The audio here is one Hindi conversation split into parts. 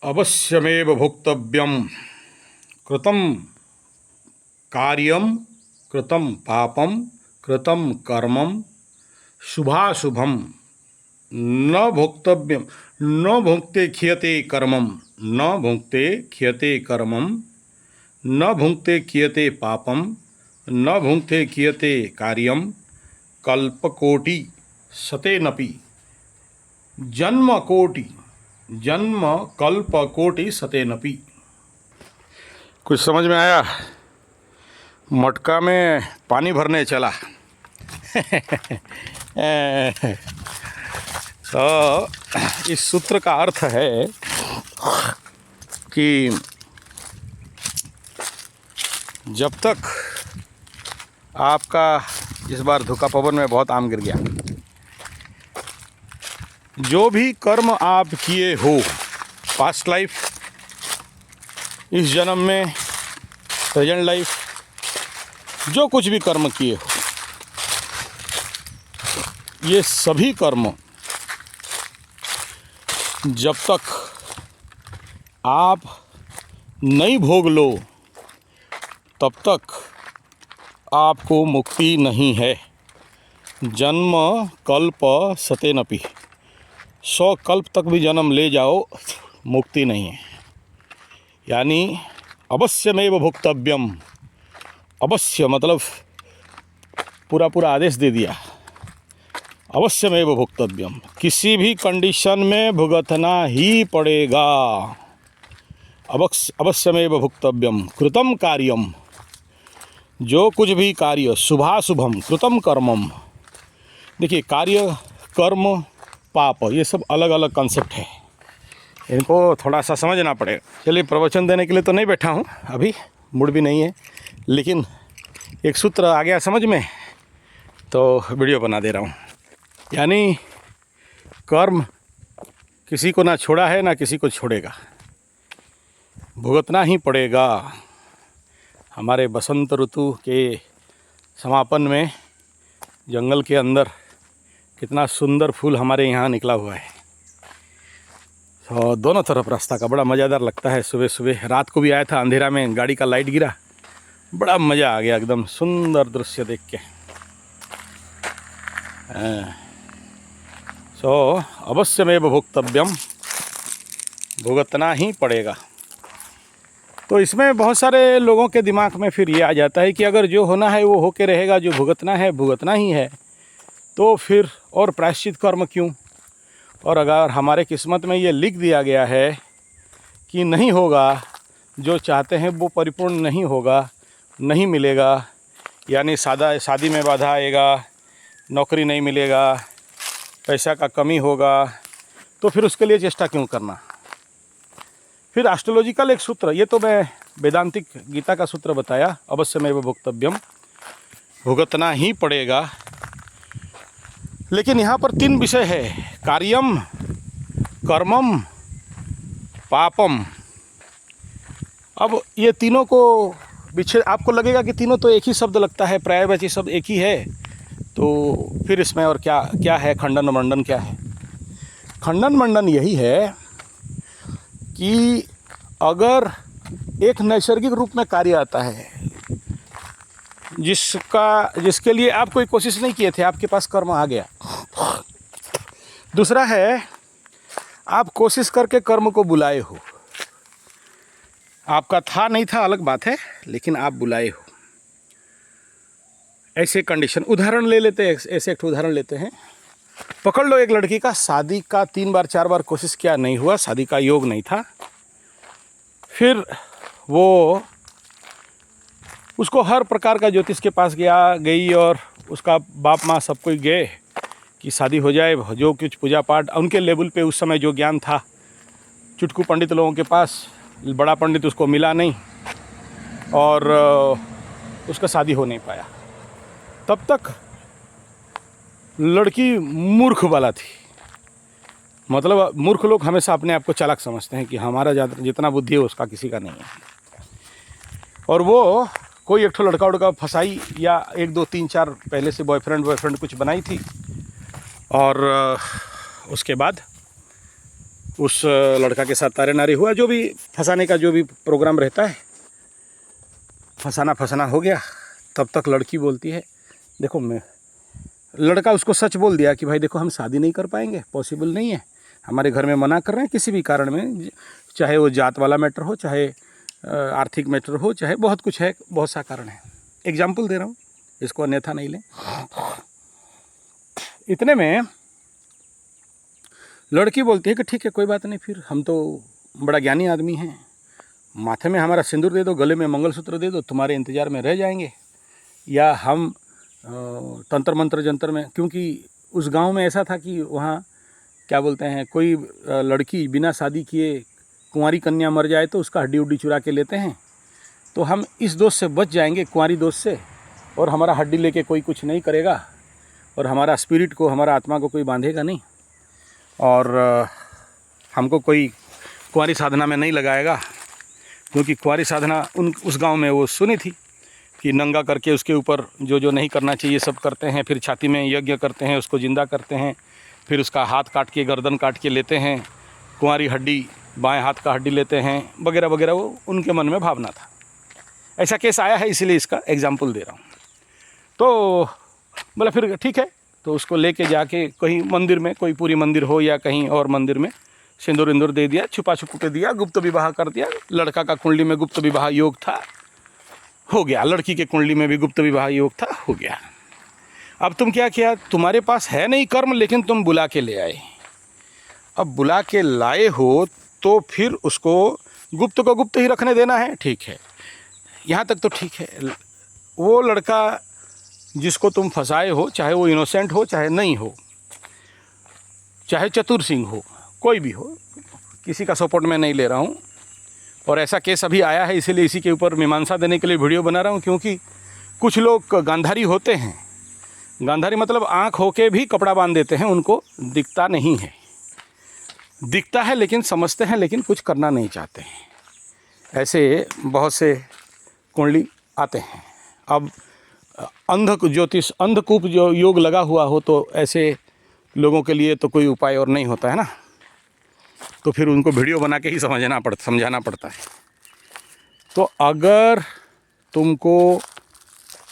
अवश्यमेव भोक्तव्यम कृतं कार्यम कृतं पापम कृतं कर्मम शुभाशुभम न भोक्तव्यम न भुंक्ते क्रियते कर्मम न भुंक्ते क्रियते कर्मम न भुंक्ते क्रियते पापम न भुंक्ते क्रियते कार्यम कल्पकोटि सतेनपि जन्म कल्प कोटि सतेनपि। कुछ समझ में आया? मटका में पानी भरने चला तो इस सूत्र का अर्थ है कि जब तक आपका, इस बार धुका पवन में बहुत आम गिर गया, जो भी कर्म आप किए हो पास्ट लाइफ, इस जन्म में, प्रेजेंट लाइफ, जो कुछ भी कर्म किए हो, ये सभी कर्म जब तक आप नहीं भोग लो तब तक आपको मुक्ति नहीं है। जन्म कल्प सतेनपि, 100 कल्प तक भी जन्म ले जाओ, मुक्ति नहीं है। यानी अवश्यमेव भोक्तव्यम, अवश्य मतलब पूरा आदेश दे दिया, अवश्यमेव भोक्तव्यम, किसी भी कंडीशन में भुगतना ही पड़ेगा। अवश्यमेव भोक्तव्यम कृतं कार्यम, जो कुछ भी कार्य, शुभाशुभम कृतं कर्मम। देखिए, कार्य, कर्म, पाप, ये सब अलग अलग कॉन्सेप्ट है, इनको थोड़ा सा समझना पड़ेगा। चलिए, प्रवचन देने के लिए तो नहीं बैठा हूँ, अभी मूड भी नहीं है, लेकिन एक सूत्र आ गया समझ में तो वीडियो बना दे रहा हूँ। यानी कर्म किसी को ना छोड़ा है ना किसी को छोड़ेगा, भुगतना ही पड़ेगा। हमारे बसंत ऋतु के समापन में जंगल के अंदर कितना सुंदर फूल हमारे यहाँ निकला हुआ है, तो दोनों तरफ रास्ता का बड़ा मज़ेदार लगता है। सुबह सुबह, रात को भी आया था, अंधेरा में गाड़ी का लाइट गिरा, बड़ा मज़ा आ गया, एकदम सुंदर दृश्य देख के। सो अवश्यमेव भोक्तव्यम, भुगतना ही पड़ेगा। तो इसमें बहुत सारे लोगों के दिमाग में फिर ये आ जाता है कि अगर जो होना है वो होके रहेगा, जो भुगतना है भुगतना ही है, तो फिर और प्रायश्चित कर्म क्यों? और अगर हमारे किस्मत में ये लिख दिया गया है कि नहीं होगा, जो चाहते हैं वो परिपूर्ण नहीं होगा, नहीं मिलेगा, यानी शादी में बाधा आएगा, नौकरी नहीं मिलेगा, पैसा का कमी होगा, तो फिर उसके लिए चेष्टा क्यों करना? फिर एस्ट्रोलॉजिकल एक सूत्र, ये तो मैं वेदांतिक गीता का सूत्र बताया, अवश्यमेव भोक्तव्यम, भुगतना ही पड़ेगा। लेकिन यहाँ पर 3 विषय है, कार्यम, कर्मम, पापम। अब ये तीनों को विच्छेद, आपको लगेगा कि तीनों तो एक ही शब्द लगता है, पर्यायवाची शब्द एक ही है, तो फिर इसमें और क्या क्या है? खंडन मंडन क्या है? खंडन मंडन यही है कि अगर एक नैसर्गिक रूप में कार्य आता है जिसके लिए आप कोई कोशिश नहीं किए थे, आपके पास कर्म आ गया। दूसरा है, आप कोशिश करके कर्म को बुलाए हो, आपका था नहीं था अलग बात है, लेकिन आप बुलाए हो। ऐसे कंडीशन, उदाहरण ले लेते हैं, ऐसे एक उदाहरण लेते हैं। पकड़ लो, एक लड़की का शादी का 3 बार 4 बार कोशिश किया, नहीं हुआ, शादी का योग नहीं था। फिर वो उसको हर प्रकार का ज्योतिष के पास गई और उसका बाप माँ सब कोई गए कि शादी हो जाए, जो कुछ पूजा पाठ उनके लेवल पे उस समय जो ज्ञान था, चुटकू पंडित लोगों के पास, बड़ा पंडित उसको मिला नहीं और उसका शादी हो नहीं पाया। तब तक लड़की मूर्ख वाला थी, मतलब मूर्ख लोग हमेशा अपने आप को चालाक समझते हैं कि हमारा जितना बुद्धि है उसका किसी का नहीं है। और वो कोई एक ठो लड़का उड़का फंसाई, या 1 2 3 4 पहले से बॉयफ्रेंड कुछ बनाई थी, और उसके बाद उस लड़का के साथ तारे नारे हुआ, जो भी फंसाने का जो भी प्रोग्राम रहता है, फंसाना हो गया। तब तक लड़की बोलती है, देखो मैं, लड़का उसको सच बोल दिया कि भाई देखो हम शादी नहीं कर पाएंगे, पॉसिबल नहीं है, हमारे घर में मना कर रहे हैं किसी भी कारण में, चाहे वो जात वाला मैटर हो, चाहे आर्थिक मैटर हो, चाहे बहुत कुछ है, बहुत सा कारण है, एग्जाम्पल दे रहा हूँ, इसको अन्यथा नहीं लें। इतने में लड़की बोलती है कि ठीक है कोई बात नहीं, फिर हम तो बड़ा ज्ञानी आदमी हैं, माथे में हमारा सिंदूर दे दो, गले में मंगलसूत्र दे दो, तुम्हारे इंतज़ार में रह जाएंगे, या हम तंत्र मंत्र जंतर में, क्योंकि उस गांव में ऐसा था कि वहाँ क्या बोलते हैं, कोई लड़की बिना शादी किए कुंवारी कन्या मर जाए तो उसका हड्डी उड्डी चुरा के लेते हैं, तो हम इस दोष से बच जाएंगे, कुंवारी दोष से, और हमारा हड्डी लेके कोई कुछ नहीं करेगा, और हमारा स्पिरिट को, हमारा आत्मा को कोई बांधेगा नहीं, और हमको कोई कुंवारी साधना में नहीं लगाएगा, क्योंकि कुंवारी साधना उस गांव में वो सुनी थी कि नंगा करके उसके ऊपर जो जो नहीं करना चाहिए सब करते हैं, फिर छाती में यज्ञ करते हैं, उसको जिंदा करते हैं, फिर उसका हाथ काट के, गर्दन काट के लेते हैं, कुंवारी हड्डी, बाएं हाथ का हड्डी लेते हैं, वगैरह वगैरह, वो उनके मन में भावना था। ऐसा केस आया है, इसीलिए इसका एग्जाम्पल दे रहा हूँ। तो बोला फिर ठीक है, तो उसको लेके जाके कहीं मंदिर में, कोई पूरी मंदिर हो या कहीं और मंदिर में, सिंदूर इंदूर दे दिया, छुपा छुप के दिया, गुप्त विवाह कर दिया। लड़का का कुंडली में गुप्त विवाह योग था, हो गया, लड़की के कुंडली में भी गुप्त विवाह योग था, हो गया। अब तुम क्या किया, तुम्हारे पास है नहीं कर्म, लेकिन तुम बुला के ले आए। अब बुला के लाए हो तो फिर उसको गुप्त को गुप्त ही रखने देना है, ठीक है, यहाँ तक तो ठीक है। वो लड़का जिसको तुम फंसाए हो, चाहे वो इनोसेंट हो चाहे नहीं हो, चाहे चतुर सिंह हो, कोई भी हो, किसी का सपोर्ट मैं नहीं ले रहा हूँ, और ऐसा केस अभी आया है, इसीलिए इसी के ऊपर मीमांसा देने के लिए वीडियो बना रहा हूँ। क्योंकि कुछ लोग गांधारी होते हैं, गांधारी मतलब आँख होके भी कपड़ा बांध देते हैं, उनको दिखता नहीं है, दिखता है लेकिन समझते हैं, लेकिन कुछ करना नहीं चाहते हैं। ऐसे बहुत से कुंडली आते हैं। अब अंध ज्योतिष, अंधकूप जो योग लगा हुआ हो, तो ऐसे लोगों के लिए तो कोई उपाय और नहीं होता है ना, तो फिर उनको वीडियो बना के ही समझाना पड़ता है। तो अगर तुमको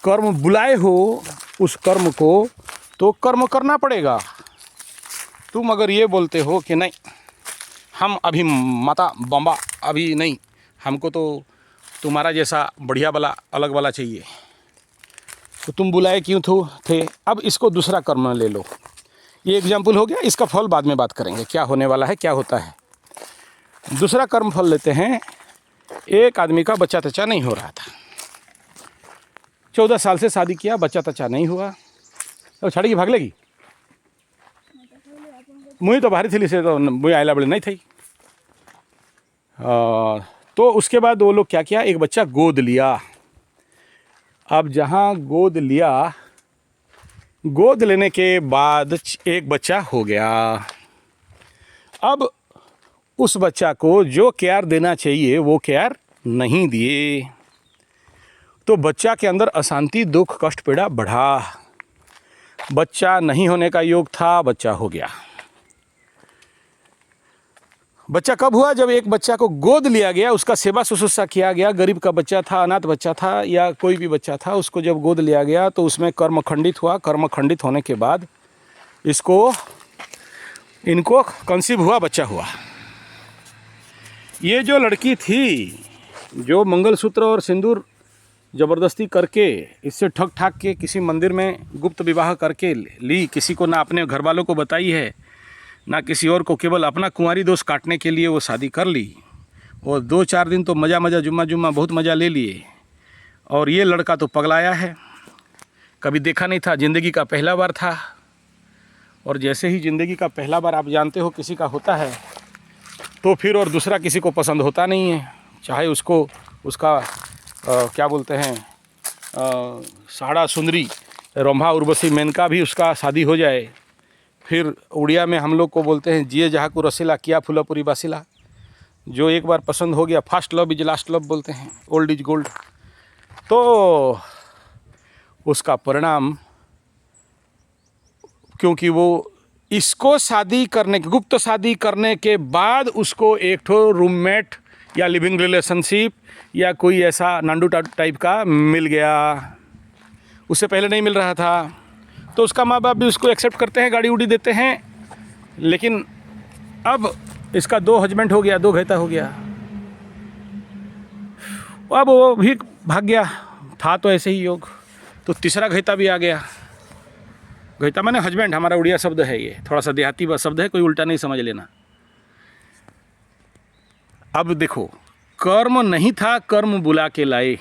कर्म बुलाए हो उस कर्म को, तो कर्म करना पड़ेगा। तुम अगर ये बोलते हो कि नहीं हम अभी माता बम्बा अभी नहीं, हमको तो तुम्हारा जैसा बढ़िया वाला अलग वाला चाहिए, तो तुम बुलाए क्यों थे। अब इसको दूसरा कर्म ले लो, ये एग्जाम्पल हो गया, इसका फल बाद में बात करेंगे, क्या होने वाला है, क्या होता है। दूसरा कर्म फल लेते हैं। एक आदमी का बच्चा तच्चा नहीं हो रहा था, 14 साल से शादी किया, बच्चा तच्चा नहीं हुआ, तो छड़ी भाग लेगी, मुझे तो भारी थी से, तो मुझे आयला बड़े नहीं थी। तो उसके बाद वो लोग क्या किया, एक बच्चा गोद लिया। अब जहाँ गोद लिया, गोद लेने के बाद एक बच्चा हो गया। अब उस बच्चा को जो केयर देना चाहिए वो केयर नहीं दिए, तो बच्चा के अंदर अशांति, दुख, कष्ट, पीड़ा बढ़ा। बच्चा नहीं होने का योग था, बच्चा हो गया। बच्चा कब हुआ, जब एक बच्चा को गोद लिया गया, उसका सेवा शुश्रूषा किया गया। गरीब का बच्चा था, अनाथ बच्चा था, या कोई भी बच्चा था, उसको जब गोद लिया गया तो उसमें कर्म खंडित हुआ। कर्म खंडित होने के बाद इनको कंसीव हुआ, बच्चा हुआ। ये जो लड़की थी, जो मंगलसूत्र और सिंदूर ज़बरदस्ती करके, इससे ठग ठाक के किसी मंदिर में गुप्त विवाह करके ली, किसी को ना अपने घर वालों को बताई है ना किसी और को, केवल अपना कुंवारी दोष काटने के लिए वो शादी कर ली, और 2-4 दिन तो मज़ा जुम्मा बहुत मज़ा ले लिए। और ये लड़का तो पगलाया है, कभी देखा नहीं था, ज़िंदगी का पहला बार था। और जैसे ही ज़िंदगी का पहला बार आप जानते हो किसी का होता है, तो फिर और दूसरा किसी को पसंद होता नहीं है, चाहे उसको उसका क्या बोलते हैं, साड़ा सुंदरी रंभा उर्वशी मेनका भी उसका शादी हो जाए, फिर उड़िया में हम लोग को बोलते हैं जिए जहाँ को रसीला किया फुलापुरी बासिला। जो एक बार पसंद हो गया, first love is last love बोलते हैं, ओल्ड इज गोल्ड। तो उसका परिणाम, क्योंकि वो इसको शादी करने गुप्त शादी करने के बाद उसको एक ठो रूममेट या लिविंग रिलेशनशिप या कोई ऐसा नांडू टाइप का मिल गया, उससे पहले नहीं मिल रहा था, तो उसका माँ बाप भी उसको एक्सेप्ट करते हैं, गाड़ी उड़ी देते हैं। लेकिन अब इसका 2 हस्बैंड हो गया, 2 घैता हो गया, अब वो भी भाग गया, था तो ऐसे ही योग, तो तीसरा घैता भी आ गया। घैता माने हस्बैंड, हमारा उड़िया शब्द है, ये थोड़ा सा देहाती शब्द है, कोई उल्टा नहीं समझ लेना। अब देखो, कर्म नहीं था, कर्म बुला के लाए।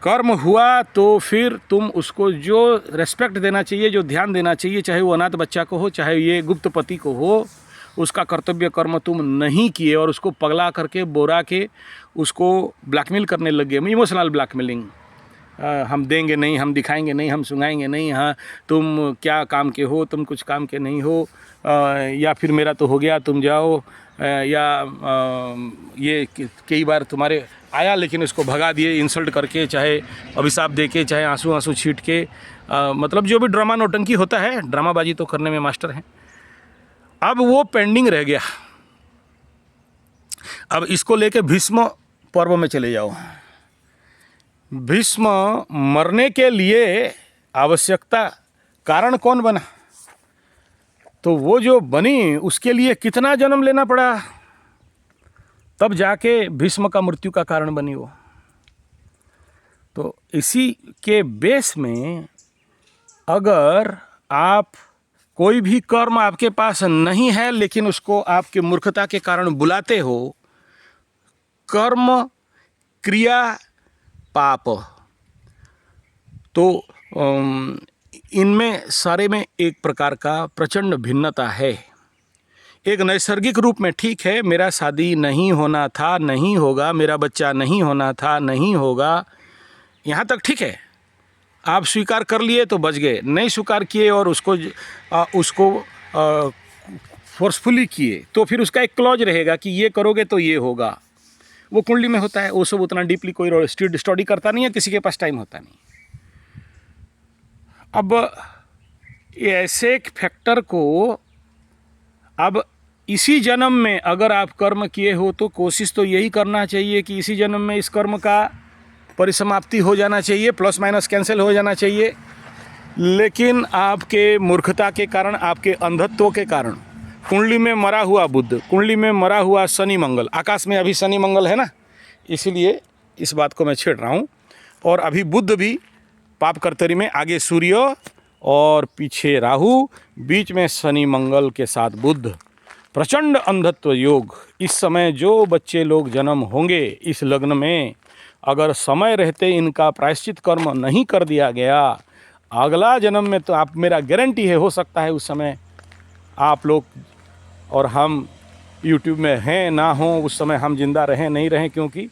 कर्म हुआ तो फिर तुम उसको जो रेस्पेक्ट देना चाहिए, जो ध्यान देना चाहिए, चाहे वो अनाथ बच्चा को हो, चाहे ये गुप्त पति को हो, उसका कर्तव्य कर्म तुम नहीं किए और उसको पगला करके बोरा के उसको ब्लैकमेल करने लग गए। इमोशनल ब्लैकमेलिंग, हम देंगे नहीं, हम दिखाएंगे नहीं, हम सुनाएंगे नहीं, हाँ तुम क्या काम के हो, तुम कुछ काम के नहीं हो, या फिर मेरा तो हो गया, तुम जाओ, या ये कई बार तुम्हारे आया लेकिन इसको भगा दिए इंसल्ट करके, चाहे अभिशाप दे के, चाहे आंसू आंसू छीट के, मतलब जो भी ड्रामा नौटंकी होता है, ड्रामाबाजी तो करने में मास्टर हैं। अब वो पेंडिंग रह गया। अब इसको लेके भीष्म पर्व में चले जाओ। भीष्म मरने के लिए आवश्यकता कारण कौन बना? तो वो जो बनी उसके लिए कितना जन्म लेना पड़ा, तब जाके भीष्म का मृत्यु का कारण बनी वो। तो इसी के बेस में अगर आप कोई भी कर्म आपके पास नहीं है लेकिन उसको आपके मूर्खता के कारण बुलाते हो, कर्म क्रिया पाप, तो इनमें सारे में एक प्रकार का प्रचंड भिन्नता है। एक नैसर्गिक रूप में ठीक है, मेरा शादी नहीं होना था, नहीं होगा, मेरा बच्चा नहीं होना था, नहीं होगा, यहाँ तक ठीक है, आप स्वीकार कर लिए तो बच गए, नहीं स्वीकार किए और उसको फोर्सफुली किए तो फिर उसका एक क्लॉज रहेगा कि ये करोगे तो ये होगा। वो कुंडली में होता है, वो सब उतना डीपली कोई स्टडी करता नहीं है, किसी के पास टाइम होता नहीं। अब ऐसे फैक्टर को अब इसी जन्म में अगर आप कर्म किए हो तो कोशिश तो यही करना चाहिए कि इसी जन्म में इस कर्म का परिसमाप्ति हो जाना चाहिए, प्लस माइनस कैंसिल हो जाना चाहिए। लेकिन आपके मूर्खता के कारण, आपके अंधत्व के कारण, कुंडली में मरा हुआ बुध, कुंडली में मरा हुआ शनि मंगल, आकाश में अभी शनि मंगल है ना, इसीलिए इस बात को मैं छेड़ रहा हूँ। और अभी बुध भी पाप कर्तरी में, आगे सूर्य और पीछे राहु, बीच में शनि मंगल के साथ बुध, प्रचंड अंधत्व योग। इस समय जो बच्चे लोग जन्म होंगे इस लग्न में, अगर समय रहते इनका प्रायश्चित कर्म नहीं कर दिया गया, अगला जन्म में तो आप, मेरा गारंटी है, हो सकता है उस समय आप लोग और हम YouTube में हैं ना हो, उस समय हम जिंदा रहें नहीं रहें, क्योंकि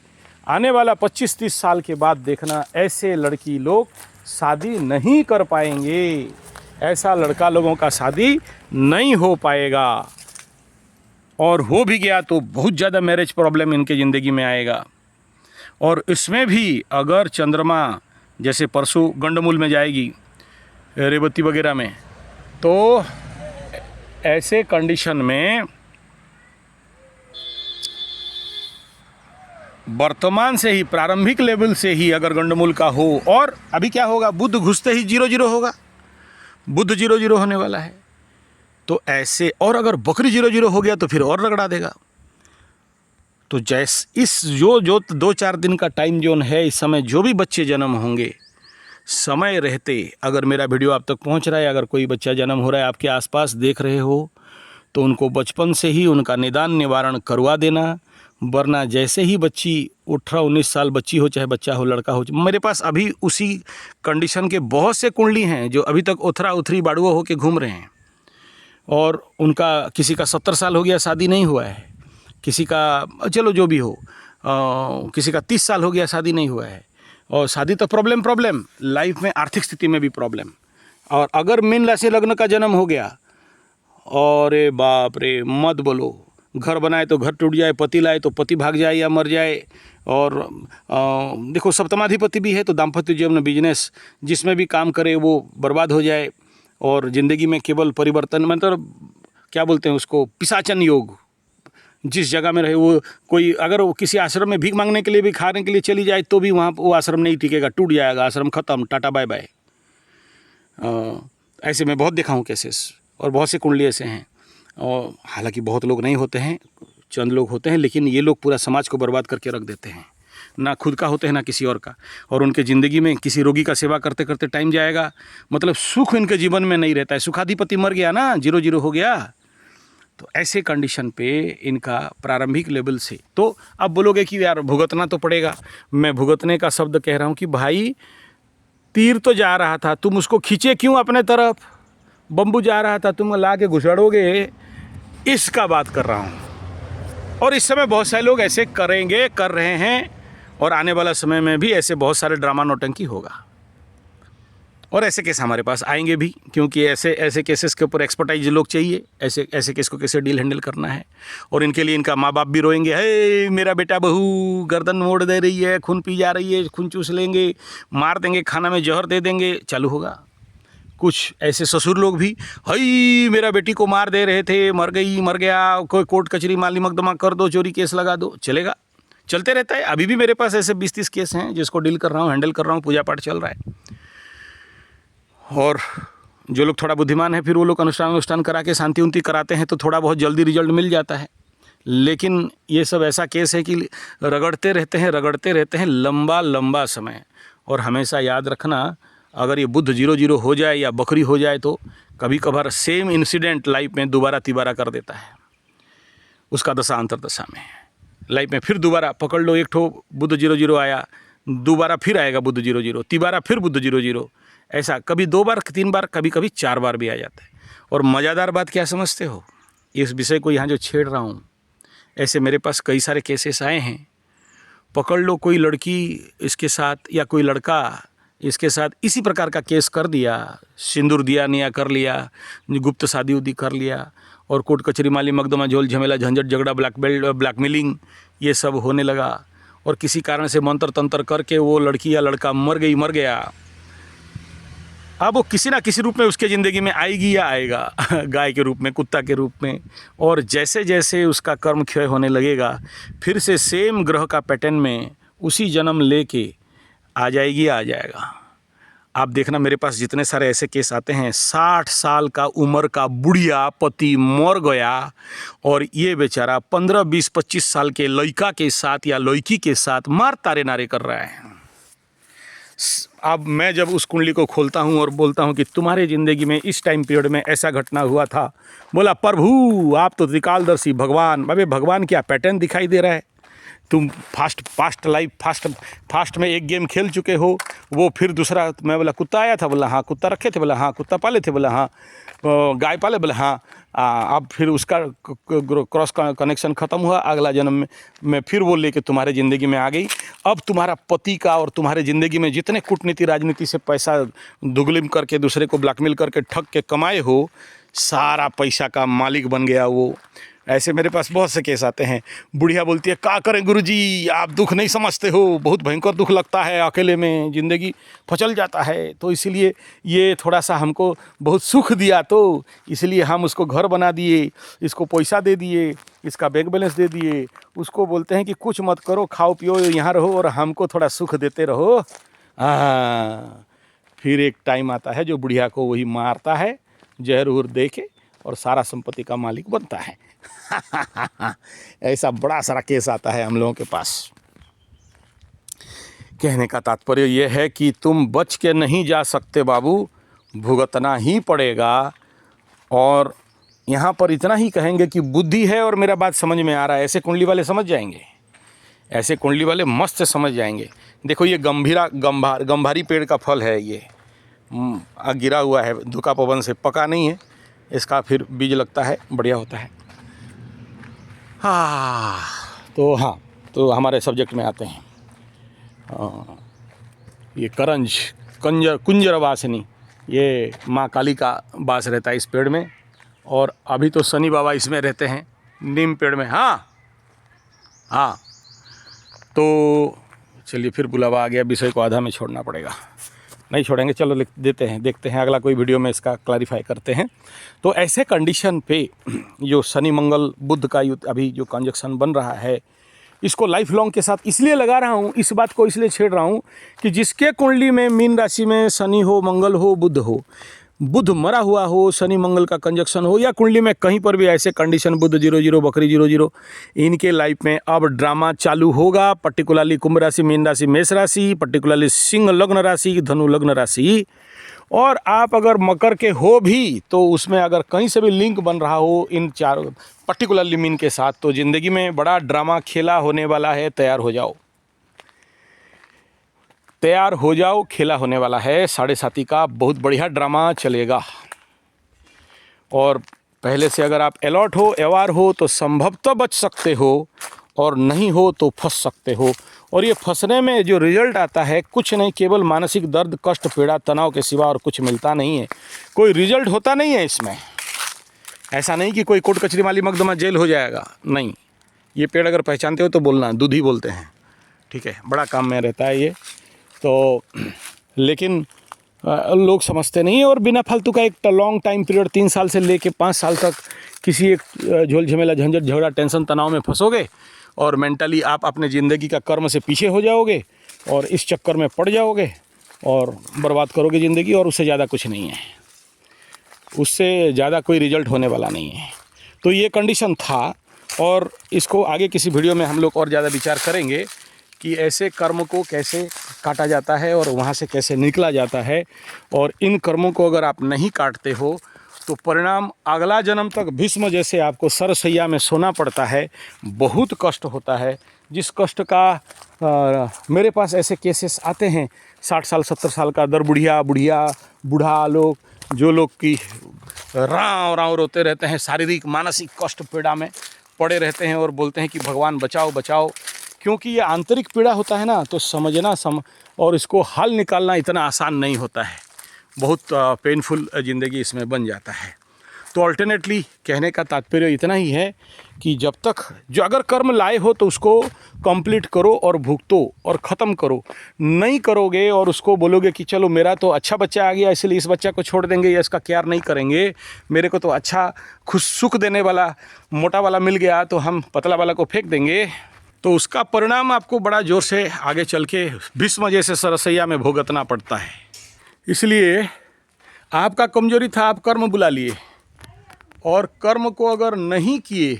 आने वाला 25-30 साल के बाद देखना ऐसे लड़की लोग शादी नहीं कर पाएंगे, ऐसा लड़का लोगों का शादी नहीं हो पाएगा, और हो भी गया तो बहुत ज़्यादा मैरिज प्रॉब्लम इनके ज़िंदगी में आएगा। और इसमें भी अगर चंद्रमा जैसे परसों गंडमूल में जाएगी, रेवती वगैरह में, तो ऐसे कंडीशन में वर्तमान से ही, प्रारंभिक लेवल से ही अगर गंडमूल का हो, और अभी क्या होगा, बुध घुसते ही 0-0 होगा, बुध 0-0 होने वाला है, तो ऐसे, और अगर बकरी 0-0 हो गया तो फिर और रगड़ा देगा। तो जैसे इस जो 2-4 दिन का टाइम जोन है, इस समय जो भी बच्चे जन्म होंगे, समय रहते, अगर मेरा वीडियो आप तक पहुंच रहा है, अगर कोई बच्चा जन्म हो रहा है, आपके आसपास देख रहे हो, तो उनको बचपन से ही उनका निदान निवारण करवा देना। वरना जैसे ही बच्ची 18-19 साल बच्ची हो, चाहे बच्चा हो, लड़का हो, मेरे पास अभी उसी कंडीशन के बहुत से कुंडली हैं जो अभी तक उथरा उथरी बाड़ुआ होके घूम रहे हैं, और उनका किसी का 70 साल हो गया, शादी नहीं हुआ है, किसी का, चलो जो भी हो, किसी का 30 साल हो गया, शादी नहीं हुआ है, और शादी तो प्रॉब्लम, लाइफ में आर्थिक स्थिति में भी प्रॉब्लम। और अगर मीन राशि लग्न का जन्म हो गया, और बाप रे मत बोलो, घर बनाए तो घर टूट जाए, पति लाए तो पति भाग जाए या मर जाए, और देखो सप्तमाधिपति भी है तो दाम्पत्य जीवन, बिजनेस जिसमें भी काम करे वो बर्बाद हो जाए, और ज़िंदगी में केवल परिवर्तन, मतलब क्या बोलते हैं उसको, पिशाचन योग। जिस जगह में रहे वो, कोई अगर वो किसी आश्रम में भीख मांगने के लिए भी, खाने के लिए चली जाए तो भी वहाँ वो आश्रम नहीं टिकेगा, टूट जाएगा, आश्रम ख़त्म, टाटा बाय बाय। ऐसे मैं बहुत देखा हूँ केसेस, और बहुत से कुंडली ऐसे हैं। और हालांकि बहुत लोग नहीं होते हैं, चंद लोग होते हैं, लेकिन ये लोग पूरा समाज को बर्बाद करके रख देते हैं। ना खुद का होते हैं ना किसी और का, और उनके ज़िंदगी में किसी रोगी का सेवा करते करते टाइम जाएगा, मतलब सुख इनके जीवन में नहीं रहता है। सुखाधिपति मर गया ना, 0-0 हो गया। तो ऐसे कंडीशन पे इनका प्रारंभिक लेवल से, तो अब बोलोगे कि यार भुगतना तो पड़ेगा। मैं भुगतने का शब्द कह रहा हूँ कि भाई तीर तो जा रहा था, तुम उसको खींचे क्यों अपने तरफ? बम्बू जा रहा था, तुम ला के घुसड़ोगे, इसका बात कर रहा हूँ। और इस समय बहुत सारे लोग ऐसे करेंगे, कर रहे हैं, और आने वाला समय में भी ऐसे बहुत सारे ड्रामा नौटंकी होगा, और ऐसे केस हमारे पास आएंगे भी, क्योंकि ऐसे केसेस के ऊपर एक्सपर्टाइज लोग चाहिए। ऐसे केस को कैसे डील हैंडल करना है, और इनके लिए इनका माँ बाप भी रोएंगे, हे मेरा बेटा बहू गर्दन मोड़ दे रही है, खून पी जा रही है, खून चूस लेंगे, मार देंगे, खाना में जहर दे देंगे, चालू होगा। कुछ ऐसे ससुर लोग भी, हई मेरा बेटी को मार दे रहे थे, मर गई, मर गया, कोई कोर्ट कचहरी माली मुकदमा कर दो, चोरी केस लगा दो, चलेगा, चलते रहता है। अभी भी मेरे पास ऐसे 20-30 केस हैं जिसको डील कर रहा हूँ, हैंडल कर रहा हूँ, पूजा पाठ चल रहा है। और जो लोग थोड़ा बुद्धिमान है, फिर वो लोग अनुष्ठान करा के शांति उंति कराते हैं, तो थोड़ा बहुत जल्दी रिजल्ट मिल जाता है। लेकिन ये सब ऐसा केस है कि रगड़ते रहते हैं लंबा लंबा समय। और हमेशा याद रखना, अगर ये बुध 0-0 हो जाए या बकरी हो जाए तो कभी कभार सेम इंसिडेंट लाइफ में दोबारा तिबारा कर देता है। उसका दशा अंतरदशा में लाइफ में फिर दोबारा पकड़ लो, एक ठो बुध 0-0 आया, दोबारा फिर आएगा बुध 0-0, तिबारा फिर बुध 0-0, ऐसा कभी 2 बार 3 बार, कभी कभी 4 बार भी आ जाता है। और मज़ेदार बात क्या समझते हो, इस विषय को यहाँ जो छेड़ रहा हूँ, ऐसे मेरे पास कई सारे केसेस आए हैं। पकड़ लो कोई लड़की इसके साथ या कोई लड़का इसके साथ इसी प्रकार का केस कर दिया, सिंदूर दिया निया कर लिया, गुप्त शादी उदी कर लिया, और कोर्ट कचहरी माली मुकदमा झोल झमेला झंझट झगड़ा ब्लैकमेलिंग ये सब होने लगा, और किसी कारण से मंत्र तंत्र करके वो लड़की या लड़का मर गया। अब वो किसी ना किसी रूप में उसके ज़िंदगी में आएगी या आएगा, गाय के रूप में, कुत्ता के रूप में। और जैसे जैसे उसका कर्म क्षय होने लगेगा, फिर से सेम ग्रह का पैटर्न में उसी जन्म लेके आ जाएगा। आप देखना, मेरे पास जितने सारे ऐसे केस आते हैं, 60 साल का उम्र का बुढ़िया पति मर गया, और ये बेचारा 15, 20, 25 साल के लड़का के साथ या लड़की के साथ मार तारे नारे कर रहा है। अब मैं जब उस कुंडली को खोलता हूँ और बोलता हूँ कि तुम्हारे ज़िंदगी में इस टाइम पीरियड में ऐसा घटना हुआ था, बोला प्रभु आप तो त्रिकालदर्शी भगवान। अबे भगवान क्या, पैटर्न दिखाई दे रहा है। तुम फास्ट लाइफ फास्ट में एक गेम खेल चुके हो, वो फिर दूसरा। मैं बोला कुत्ता आया था, बोला हाँ कुत्ता रखे थे, बोला हाँ कुत्ता पाले थे, बोला हाँ गाय पाले, बोला हाँ। अब फिर उसका क्रॉस कनेक्शन ख़त्म हुआ, अगला जन्म में फिर वो लेके तुम्हारे ज़िंदगी में आ गई। अब तुम्हारा पति का और तुम्हारे ज़िंदगी में जितने कूटनीति राजनीति से पैसा दुगलिम करके दूसरे को ब्लैकमेल करके ठग के कमाए हो, सारा पैसा का मालिक बन गया वो। ऐसे मेरे पास बहुत से केस आते हैं। बुढ़िया बोलती है क्या करें गुरुजी, आप दुख नहीं समझते हो, बहुत भयंकर दुख लगता है, अकेले में ज़िंदगी फचल जाता है, तो इसीलिए ये थोड़ा सा हमको बहुत सुख दिया, तो इसलिए हम उसको घर बना दिए, इसको पैसा दे दिए, इसका बैंक बैलेंस दे दिए। उसको बोलते हैं कि कुछ मत करो, खाओ पियो, यहाँ रहो और हमको थोड़ा सुख देते रहो। फिर एक टाइम आता है जो बुढ़िया को वही मारता है, जहर उहर दे के, और सारा संपत्ति का मालिक बनता है। ऐसा बड़ा सारा केस आता है हम लोगों के पास। कहने का तात्पर्य यह है कि तुम बच के नहीं जा सकते बाबू, भुगतना ही पड़ेगा। और यहाँ पर इतना ही कहेंगे कि बुद्धि है, और मेरा बात समझ में आ रहा है, ऐसे कुंडली वाले समझ जाएंगे, ऐसे कुंडली वाले मस्त समझ जाएंगे। देखो ये गंभारी पेड़ का फल है, ये गिरा हुआ है, धुका पवन से, पका नहीं है, इसका फिर बीज लगता है, बढ़िया होता है। हाँ, तो हमारे सब्जेक्ट में आते हैं। ये कुंजर वासिनी, ये माँ काली का वास रहता है इस पेड़ में, और अभी तो शनि बाबा इसमें रहते हैं, नीम पेड़ में। हाँ, तो चलिए फिर बुलावा आ गया, विषय को आधा में छोड़ना पड़ेगा। नहीं छोड़ेंगे। चलो लिख देते हैं, देखते हैं अगला कोई वीडियो में इसका क्लैरिफाई करते हैं। तो ऐसे कंडीशन पे जो शनि मंगल बुध का युद्ध अभी जो कंजक्शन बन रहा है, इसको लाइफ लॉन्ग के साथ इसलिए लगा रहा हूँ, इस बात को इसलिए छेड़ रहा हूँ कि जिसके कुंडली में मीन राशि में शनि हो, मंगल हो, बुध हो, बुध मरा हुआ हो, शनि मंगल का कंजक्शन हो, या कुंडली में कहीं पर भी ऐसे कंडीशन बुध 00 बकरी 00, इनके लाइफ में अब ड्रामा चालू होगा। पर्टिकुलरली कुंभ राशि, मीन राशि, मेष राशि, पर्टिकुलरली सिंह लग्न राशि, धनु लग्न राशि, और आप अगर मकर के हो भी तो उसमें अगर कहीं से भी लिंक बन रहा हो इन चारों पर्टिकुलरली मीन के साथ, तो ज़िंदगी में बड़ा ड्रामा खेला होने वाला है। तैयार हो जाओ, तैयार हो जाओ, खेला होने वाला है। 7.5 का बहुत बढ़िया ड्रामा चलेगा। और पहले से अगर आप अलर्ट हो, अवेयर हो, तो संभवतः बच सकते हो, और नहीं हो तो फंस सकते हो। और ये फंसने में जो रिजल्ट आता है कुछ नहीं, केवल मानसिक दर्द, कष्ट, पीड़ा, तनाव के सिवा और कुछ मिलता नहीं है। कोई रिजल्ट होता नहीं है इसमें। ऐसा नहीं कि कोई कोर्ट कचहरी माली मकदमा जेल हो जाएगा, नहीं। ये पेड़ अगर पहचानते हो तो बोलना, दूधी बोलते हैं, ठीक है, बड़ा काम में रहता है ये तो। लेकिन लोग समझते नहीं है, और बिना फालतू का एक लॉन्ग टाइम पीरियड 3 साल से लेके 5 साल तक किसी एक झोल झमेला, झंझट, झगड़ा, टेंशन, तनाव में फंसोगे, और मेंटली आप अपने ज़िंदगी का कर्म से पीछे हो जाओगे, और इस चक्कर में पड़ जाओगे और बर्बाद करोगे ज़िंदगी। और उससे ज़्यादा कुछ नहीं है, उससे ज़्यादा कोई रिजल्ट होने वाला नहीं है। तो ये कंडीशन था, और इसको आगे किसी वीडियो में हम लोग और ज़्यादा विचार करेंगे कि ऐसे कर्म को कैसे काटा जाता है और वहाँ से कैसे निकला जाता है। और इन कर्मों को अगर आप नहीं काटते हो तो परिणाम अगला जन्म तक भीष्म जैसे आपको सरसैया में सोना पड़ता है, बहुत कष्ट होता है। जिस कष्ट का मेरे पास ऐसे केसेस आते हैं, 60 साल 70 साल का दर बुढ़िया बूढ़ा लोग, जो लोग की राव राव रोते रहते हैं, शारीरिक मानसिक कष्ट पीड़ा में पड़े रहते हैं, और बोलते हैं कि भगवान बचाओ बचाओ। क्योंकि ये आंतरिक पीड़ा होता है ना, तो समझना और इसको हल निकालना इतना आसान नहीं होता है, बहुत पेनफुल ज़िंदगी इसमें बन जाता है। तो अल्टरनेटली कहने का तात्पर्य इतना ही है कि जब तक जो अगर कर्म लाए हो तो उसको कंप्लीट करो और भुगतो और ख़त्म करो। नहीं करोगे और उसको बोलोगे कि चलो मेरा तो अच्छा बच्चा आ गया इसलिए इस बच्चा को छोड़ देंगे या इसका केयर नहीं करेंगे, मेरे को तो अच्छा खुश सुख देने वाला मोटा वाला मिल गया तो हम पतला वाला को फेंक देंगे, तो उसका परिणाम आपको बड़ा ज़ोर से आगे चल के भीष्म जैसे सरसैया में भुगतना पड़ता है। इसलिए आपका कमजोरी था, आप कर्म बुला लिए, और कर्म को अगर नहीं किए,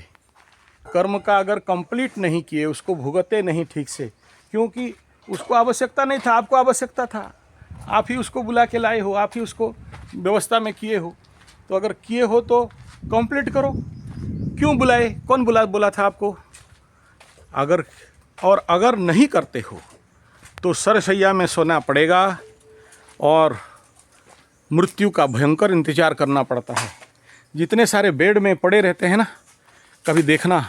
कर्म का अगर कंप्लीट नहीं किए, उसको भुगते नहीं ठीक से, क्योंकि उसको आवश्यकता नहीं था, आपको आवश्यकता था, आप ही उसको बुला के लाए हो, आप ही उसको व्यवस्था में किए हो। तो अगर किए हो तो कंप्लीट करो। क्यों बुलाए, कौन बोला था आपको? अगर नहीं करते हो तो सरसैया में सोना पड़ेगा और मृत्यु का भयंकर इंतजार करना पड़ता है। जितने सारे बेड में पड़े रहते हैं ना, कभी देखना,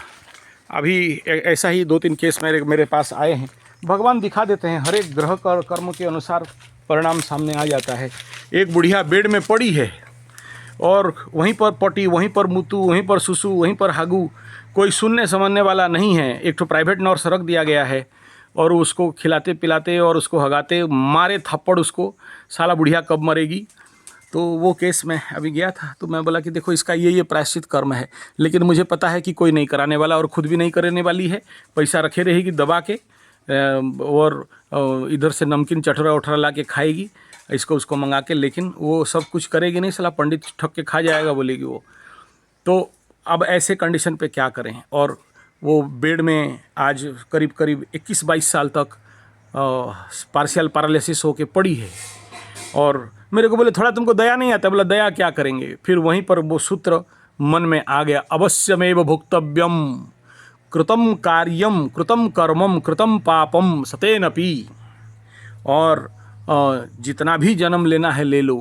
अभी ऐसा ही 2-3 केस मेरे पास आए हैं। भगवान दिखा देते हैं, हर एक ग्रह कर्म के अनुसार परिणाम सामने आ जाता है। एक बुढ़िया बेड में पड़ी है और वहीं पर पटी, वहीं पर मुतू, वहीं पर सुसु, वहीं पर हागू, कोई सुनने समझने वाला नहीं है। एक तो प्राइवेट नर्स रख दिया गया है और उसको खिलाते पिलाते और उसको हगाते, मारे थप्पड़ उसको, साला बुढ़िया कब मरेगी। तो वो केस में अभी गया था, तो मैं बोला कि देखो इसका ये प्रायश्चित कर्म है, लेकिन मुझे पता है कि कोई नहीं कराने वाला और ख़ुद भी नहीं करने वाली है। पैसा रखे रहेगी दबा के, और इधर से नमकीन चटरा उठरा ला के खाएगी, इसको उसको मंगा के, लेकिन वो सब कुछ करेगी नहीं, साला पंडित ठग के खा जाएगा बोलेगी वो। तो अब ऐसे कंडीशन पे क्या करें। और वो बेड में आज करीब 21-22 साल तक पार्शियल पैरालिसिस होके पड़ी है। और मेरे को बोले थोड़ा तुमको दया नहीं आता? बोला दया क्या करेंगे। फिर वहीं पर वो सूत्र मन में आ गया, अवश्यमेव भुक्तव्यम, कृतम कार्यम कृतम कर्मम कृतम पापम सतेनपि। और जितना भी जन्म लेना है ले लो,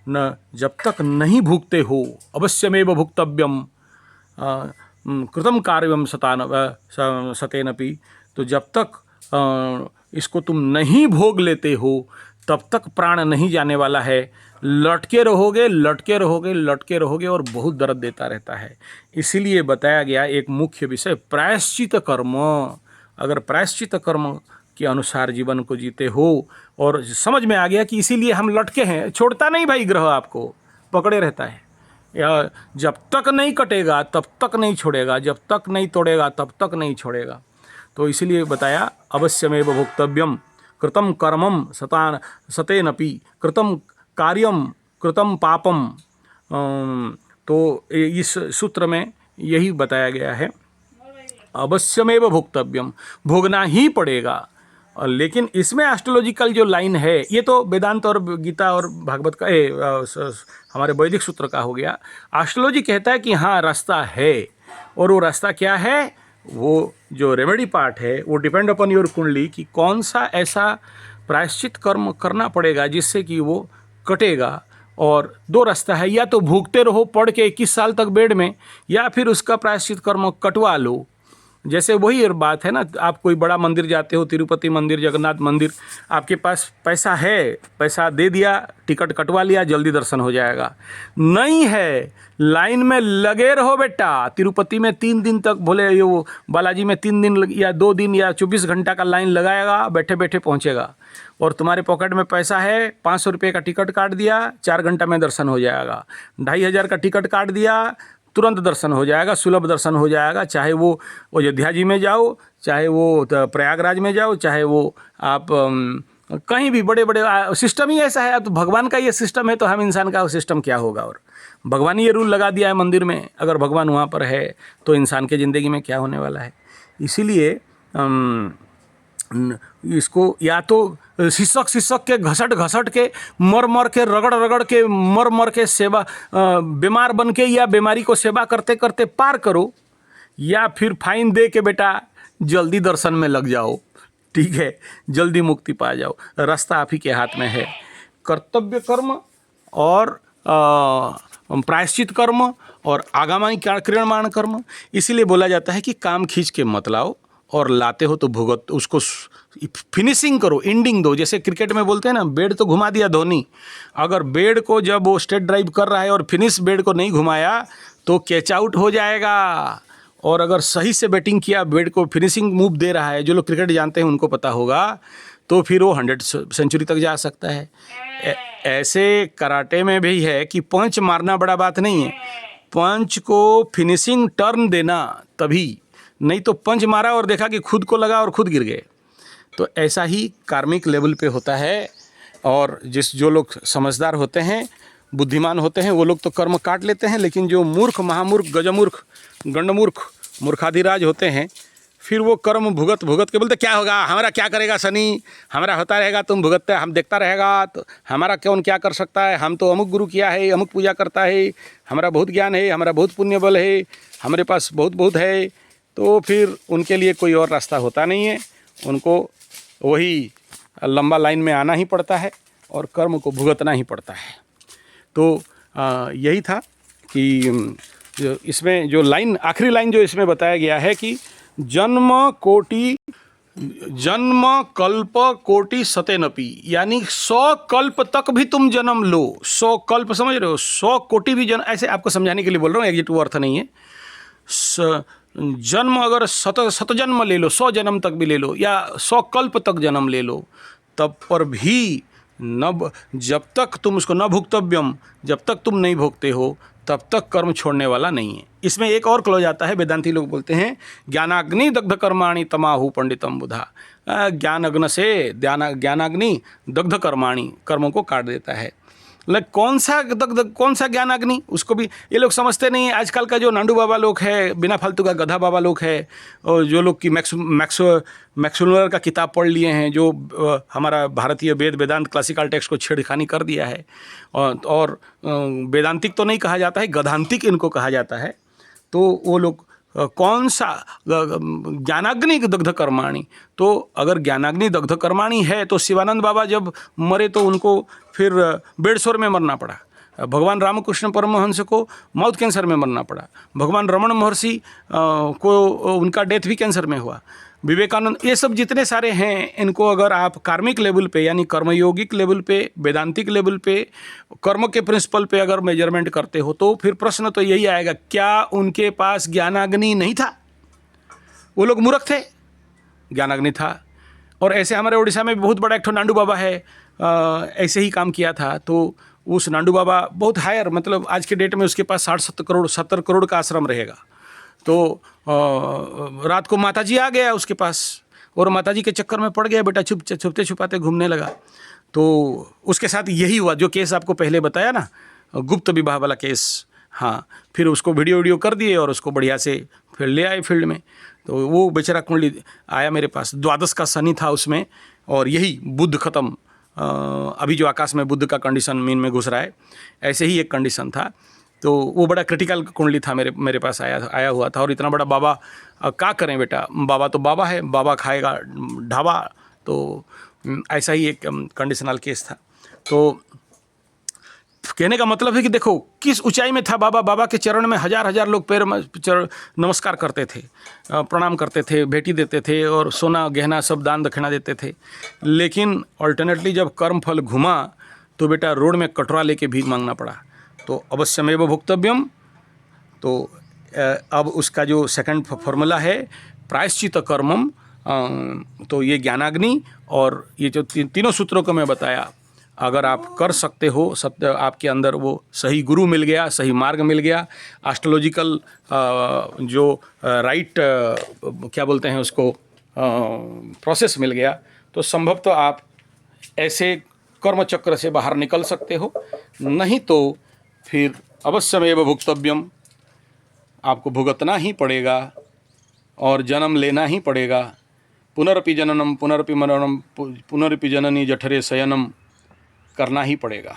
न जब तक नहीं भुगते हो, अवश्यमेव भुक्तव्यम कृतम कार्यम सतेनपि। तो जब तक इसको तुम नहीं भोग लेते हो तब तक प्राण नहीं जाने वाला है। लटके रहोगे लटके रहोगे लटके रहोगे और बहुत दर्द देता रहता है। इसीलिए बताया गया एक मुख्य विषय प्रायश्चित कर्म। अगर प्रायश्चित कर्म के अनुसार जीवन को जीते हो। और समझ में आ गया कि इसीलिए हम लटके हैं, छोड़ता नहीं भाई ग्रह, आपको पकड़े रहता है। या जब तक नहीं कटेगा तब तक नहीं छोड़ेगा, जब तक नहीं तोड़ेगा तब तक नहीं छोड़ेगा। तो इसीलिए बताया अवश्यमेव भोक्तव्यम कृतम कर्मम सतेनपि कृतम कार्यम कृतम पापम। तो इस सूत्र में यही बताया गया है, अवश्यमेव भोक्तव्यम, भोगना ही पड़ेगा। लेकिन इसमें एस्ट्रोलॉजिकल जो लाइन है, ये तो वेदांत और गीता और भागवत का हमारे वैदिक सूत्र का हो गया। एस्ट्रोलॉजी कहता है कि हाँ रास्ता है, और वो रास्ता क्या है, वो जो रेमेडी पार्ट है वो डिपेंड अपॉन योर कुंडली कि कौन सा ऐसा प्रायश्चित कर्म करना पड़ेगा जिससे कि वो कटेगा। और दो रास्ता है, या तो भूखते रहो पढ़ के 21 साल तक बेड में, या फिर उसका प्रायश्चित कर्म कटवा लो। जैसे वही बात है ना, आप कोई बड़ा मंदिर जाते हो, तिरुपति मंदिर, जगन्नाथ मंदिर, आपके पास पैसा है, पैसा दे दिया, टिकट कटवा लिया, जल्दी दर्शन हो जाएगा। नहीं है, लाइन में लगे रहो बेटा। तिरुपति में 3 दिन तक, बोले यो बालाजी में 3 दिन या 2 दिन या 24 घंटा का लाइन लगाएगा, बैठे बैठे पहुंचेगा। और तुम्हारे पॉकेट में पैसा है, 500 रुपये का टिकट काट दिया, 4 घंटा में दर्शन हो जाएगा। 2500 का टिकट काट दिया, तुरंत दर्शन हो जाएगा, सुलभ दर्शन हो जाएगा। चाहे वो अयोध्या जी में जाओ, चाहे वो प्रयागराज में जाओ, चाहे वो आप कहीं भी, बड़े बड़े सिस्टम ही ऐसा है। अब तो भगवान का ये सिस्टम है तो हम इंसान का सिस्टम क्या होगा। और भगवान ही ये रूल लगा दिया है मंदिर में, अगर भगवान वहाँ पर है तो इंसान के ज़िंदगी में क्या होने वाला है। इसीलिए इसको या तो शिक्षक के घसट के मर के रगड़ के मर के सेवा, बीमार बन के या बीमारी को सेवा करते करते पार करो, या फिर फाइन दे के बेटा जल्दी दर्शन में लग जाओ, ठीक है, जल्दी मुक्ति पा जाओ। रास्ता आप ही के हाथ में है। कर्तव्य कर्म और प्रायश्चित कर्म और आगामी क्रियमाण कर्म। इसीलिए बोला जाता है कि काम खींच के मत लाओ, और लाते हो तो भुगत, उसको फिनिशिंग करो, एंडिंग दो। जैसे क्रिकेट में बोलते हैं ना, बेड तो घुमा दिया धोनी, अगर बेड को जब वो स्ट्रेट ड्राइव कर रहा है और फिनिश बेड को नहीं घुमाया तो कैच आउट हो जाएगा। और अगर सही से बैटिंग किया, बेड को फिनिशिंग मूव दे रहा है, जो लोग क्रिकेट जानते हैं उनको पता होगा, तो फिर वो 100 सेंचुरी तक जा सकता है। ऐसे कराटे में भी है कि पंच मारना बड़ा बात नहीं है, पंच को फिनिशिंग टर्न देना तभी, नहीं तो पंच मारा और देखा कि खुद को लगा और खुद गिर गए। तो ऐसा ही कार्मिक लेवल पे होता है। और जो लोग समझदार होते हैं, बुद्धिमान होते हैं, वो लोग तो कर्म काट लेते हैं। लेकिन जो मूर्ख, महामूर्ख, गजमूर्ख, गंडमूर्ख, मूर्खाधिराज होते हैं, फिर वो कर्म भुगत के बोलते क्या होगा, हमारा क्या करेगा शनि, हमारा होता रहेगा, तुम भुगतते, हम देखता रहेगा, तो हमारा कौन क्या कर सकता है, हम तो अमुक गुरु किया है, अमुक पूजा करता है, हमारा बहुत ज्ञान है, हमारा बहुत पुण्य बल है, हमारे पास बहुत है। तो फिर उनके लिए कोई और रास्ता होता नहीं है, उनको वही लंबा लाइन में आना ही पड़ता है और कर्म को भुगतना ही पड़ता है। तो यही था कि इसमें जो लाइन, आखिरी लाइन जो इसमें बताया गया है कि जन्म कल्प कोटि सतेनपि, यानी 100 कल्प तक भी तुम जन्म लो। 100 कल्प समझ रहे हो, 100 कोटि भी जन्म, ऐसे आपको समझाने के लिए बोल रहा हूँ, एग्जैक्ट वो अर्थ नहीं है। जन्म अगर 100 जन्म ले लो, 100 जन्म तक भी ले लो, या 100 कल्प तक जन्म ले लो, तब पर भी जब तक तुम उसको न भुक्तव्यम, जब तक तुम नहीं भोगते हो तब तक कर्म छोड़ने वाला नहीं है। इसमें एक और क्लॉज आता है, वेदांती लोग बोलते हैं ज्ञानाग्नि दग्ध कर्माणि तमाहु पंडितम बुधा। ज्ञानाग्नि से ज्ञानाग्नि दग्ध कर्माणि, कर्मों को काट देता है। कौन सा ज्ञान अग्नि, उसको भी ये लोग समझते नहीं है। आजकल का जो नांडू बाबा लोग है, बिना फालतू का गधा बाबा लोग है, और जो लोग की मैक्सवेलर का किताब पढ़ लिए हैं, जो हमारा भारतीय वेदांत क्लासिकल टेक्स्ट को छेड़खानी कर दिया है, और वेदांतिक तो नहीं कहा जाता है, गधांतिक इनको कहा जाता है। तो वो लोग कौन सा ज्ञानाग्नि दग्ध कर्माणी, तो अगर ज्ञानाग्नि दग्ध कर्माणी है तो शिवानंद बाबा जब मरे तो उनको फिर बेडसोर में मरना पड़ा। भगवान रामकृष्ण परमहंस को माउथ कैंसर में मरना पड़ा। भगवान रमण महर्षि को उनका डेथ भी कैंसर में हुआ। विवेकानंद, ये सब जितने सारे हैं, इनको अगर आप कार्मिक लेवल पे यानी कर्मयोगिक लेवल पे, वेदांतिक लेवल पे, कर्म के प्रिंसिपल पे अगर मेजरमेंट करते हो तो फिर प्रश्न तो यही आएगा, क्या उनके पास ज्ञानाग्नि नहीं था? वो लोग मूर्ख थे? ज्ञानाग्नि था। और ऐसे हमारे उड़ीसा में भी बहुत बड़ा एक ठो नांडू बाबा है, ऐसे ही काम किया था। तो उस नांडू बाबा बहुत हायर, मतलब आज के डेट में उसके पास 60-70 करोड़ का आश्रम रहेगा। तो रात को माताजी आ गया उसके पास, और माताजी के चक्कर में पड़ गया बेटा, छुपते छुपाते घूमने लगा। तो उसके साथ यही हुआ जो केस आपको पहले बताया ना, गुप्त विवाह वाला केस। हाँ, फिर उसको वीडियो कर दिए और उसको बढ़िया से फिर ले आए फील्ड में। तो वो बेचारा कुंडली आया मेरे पास, द्वादश का शनि था उसमें, और यही बुध खत्म, अभी जो आकाश में बुध का कंडीशन मीन में घुस रहा है, ऐसे ही एक कंडीशन था। तो वो बड़ा क्रिटिकल कुंडली था, मेरे पास आया हुआ था। और इतना बड़ा बाबा, क्या करें बेटा, बाबा तो बाबा है, बाबा खाएगा ढाबा। तो ऐसा ही एक कंडीशनल केस था। तो कहने का मतलब है कि देखो किस ऊंचाई में था बाबा। बाबा के चरण में हजार लोग पैर में नमस्कार करते थे, प्रणाम करते थे, भेंटी देते थे, और सोना गहना सब दान दक्षिणा देते थे। लेकिन अल्टरनेटली जब कर्म फल घुमा तो बेटा रोड में कटोरा लेके भीख मांगना पड़ा। तो अवश्यमेव भोक्तव्यम। तो अब उसका जो सेकंड फॉर्मूला है प्रायश्चित कर्मम, तो ये ज्ञानाग्नि और ये जो तीनों सूत्रों को मैं बताया, अगर आप कर सकते हो, सब आपके अंदर वो सही गुरु मिल गया, सही मार्ग मिल गया, एस्ट्रोलॉजिकल जो राइट क्या बोलते हैं उसको, प्रोसेस मिल गया, तो संभवतः आप ऐसे कर्म चक्र से बाहर निकल सकते हो। नहीं तो फिर अवश्यमेव भुक्तव्यम, आपको भुगतना ही पड़ेगा और जन्म लेना ही पड़ेगा। पुनरपि जननम पुनरपि मरणम पुनरपि जननी जठरे शयनम करना ही पड़ेगा।